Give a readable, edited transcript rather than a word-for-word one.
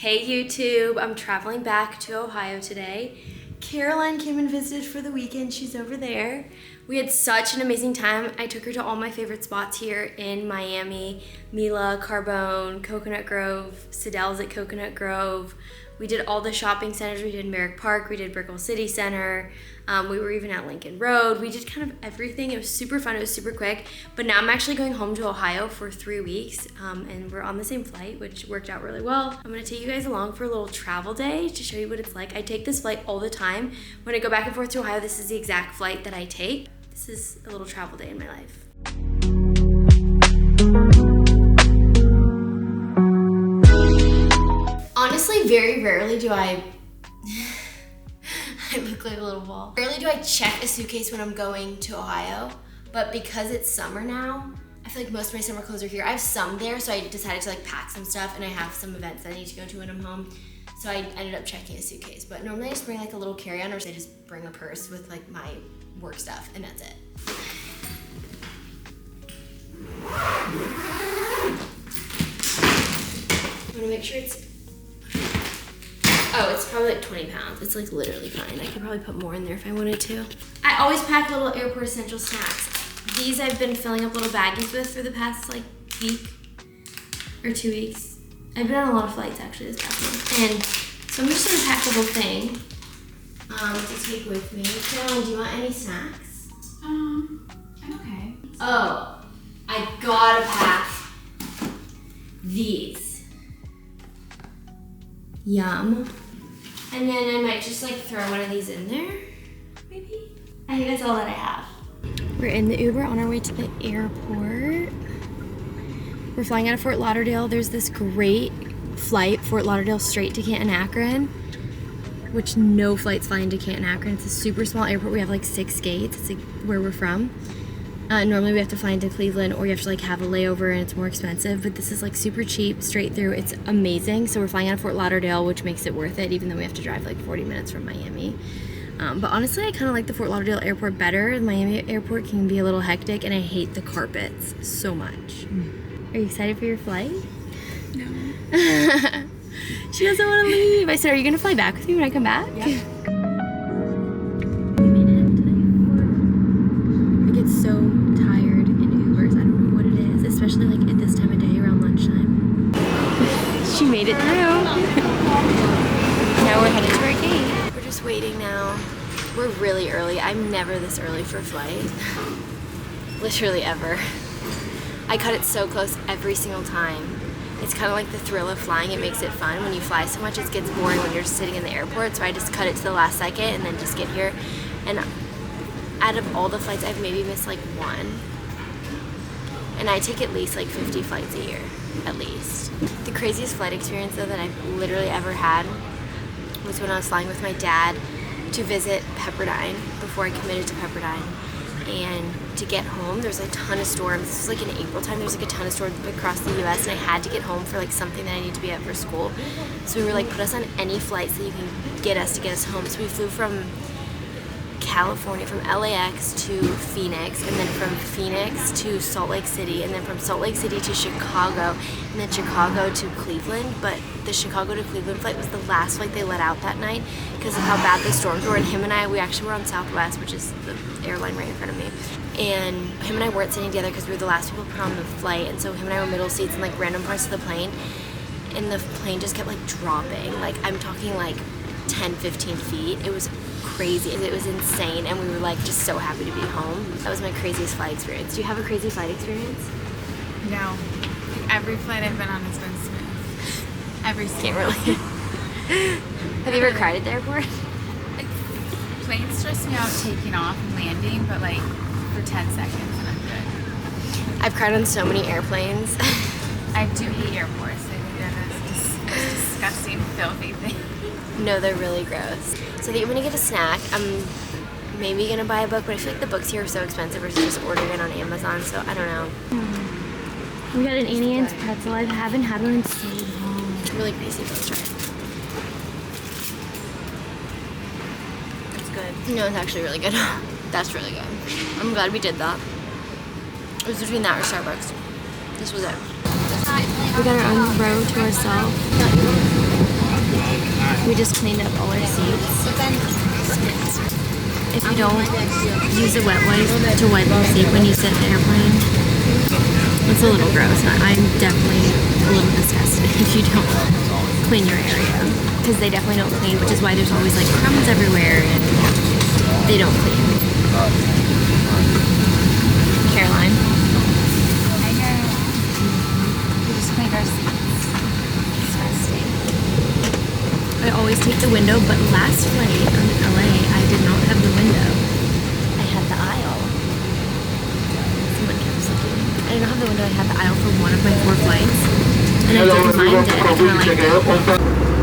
Hey YouTube, I'm traveling back to Ohio today. Caroline came and visited for the weekend. She's over there. We had such an amazing time. I took her to all my favorite spots here in Miami. Mila, Carbone, Coconut Grove, Siddell's at Coconut Grove. We did all the shopping centers. We did Merrick Park, we did Brickell City Center. We were even at Lincoln Road. We did kind of everything. It was super fun, it was super quick. But now I'm actually going home to Ohio for 3 weeks, and we're on the same flight, which worked out really well. I'm gonna take you guys along for a little travel day to show you what it's like. I take this flight all the time. When I go back and forth to Ohio, this is the exact flight that I take. This is a little travel day in my life. Honestly, very rarely do I look like a little ball. Rarely do I check a suitcase when I'm going to Ohio, but because it's summer now, I feel like most of my summer clothes are here. I have some there, so I decided to pack some stuff, and I have some events that I need to go to when I'm home. So I ended up checking a suitcase, but normally I just bring a little carry-on, or I just bring a purse with my work stuff, and that's it. I'm gonna make sure it's, oh, it's probably 20 pounds. It's literally fine. I could probably put more in there if I wanted to. I always pack little airport essential snacks. These I've been filling up little baggies with for the past week or 2 weeks. I've been on a lot of flights actually this past month. And so I'm just gonna pack the whole thing to take with me. Caroline, do you want any snacks? I'm okay. Oh, I gotta pack these. Yum. And then I might just throw one of these in there, maybe? I think that's all that I have. We're in the Uber on our way to the airport. We're flying out of Fort Lauderdale. There's this great flight, Fort Lauderdale straight to Canton, Akron, which no flights fly into Canton, Akron. It's a super small airport. We have 6 gates. It's where we're from. Normally we have to fly into Cleveland, or you have to have a layover and it's more expensive, but this is super cheap, straight through. It's amazing. So we're flying out of Fort Lauderdale, which makes it worth it, even though we have to drive 40 minutes from Miami. But honestly, I kind of like the Fort Lauderdale airport better. The Miami airport can be a little hectic, and I hate the carpets so much. Are you excited for your flight? No. She doesn't want to leave. I said, are you going to fly back with me when I come back? Yeah. So tired in Ubers. I don't know what it is, especially at this time of day around lunchtime. She made it through. Now we're headed to our gate. We're just waiting now. We're really early. I'm never this early for a flight. Literally ever. I cut it so close every single time. It's kind of like the thrill of flying. It makes it fun. When you fly so much, it gets boring when you're just sitting in the airport. So I just cut it to the last second and then just get here. And out of all the flights, I've maybe missed one. And I take at least 50 flights a year, at least. The craziest flight experience though that I've literally ever had was when I was flying with my dad to visit Pepperdine before I committed to Pepperdine. And to get home, there's a ton of storms. This was in April time. There's a ton of storms across the US, and I had to get home for something that I need to be at for school. So we were put us on any flights that you can get us home. So we flew from California, from LAX to Phoenix, and then from Phoenix to Salt Lake City, and then from Salt Lake City to Chicago, and then Chicago to Cleveland. But the Chicago to Cleveland flight was the last flight they let out that night because of how bad the storms were. And him and I, we actually were on Southwest, which is the airline right in front of me. And him and I weren't sitting together because we were the last people put on the flight, and so him and I were middle seats in random parts of the plane, and the plane just kept dropping. I'm talking 10, 15 feet. It was crazy. It was insane, and we were just so happy to be home. That was my craziest flight experience. Do you have a crazy flight experience? No. Every flight I've been on has been smooth. Every single. Can't really. Have you ever cried at the airport? Planes stress me out taking off and landing, but for 10 seconds and I'm good. I've cried on so many airplanes. I do hate airports. I think they're the most disgusting, filthy thing. No, they're really gross. So I think I'm gonna get a snack. I'm maybe gonna buy a book, but I feel the books here are so expensive versus just ordering it on Amazon, so I don't know. We got an Annie Ann's pretzel. I haven't had one in so long. It's really crazy. Let's try it. It's good. No, it's actually really good. That's really good. I'm glad we did that. It was between that or Starbucks. This was it. We got our own row to ourselves. just cleaned up all our seats. If you don't use a wet wipe to wipe the seat when you sit in the airplane, it's a little gross. I'm definitely a little disgusted if you don't clean your area, because they definitely don't clean, which is why there's always like crumbs everywhere and they don't clean. Caroline. I know. We just cleaned our seats. Disgusting. I always take the window, but last flight on LA, I did not have the window. I had the aisle. Someone kept looking. I did not have the window. I had the aisle for one of my 4 flights, and I didn't mind it. I kind of liked it.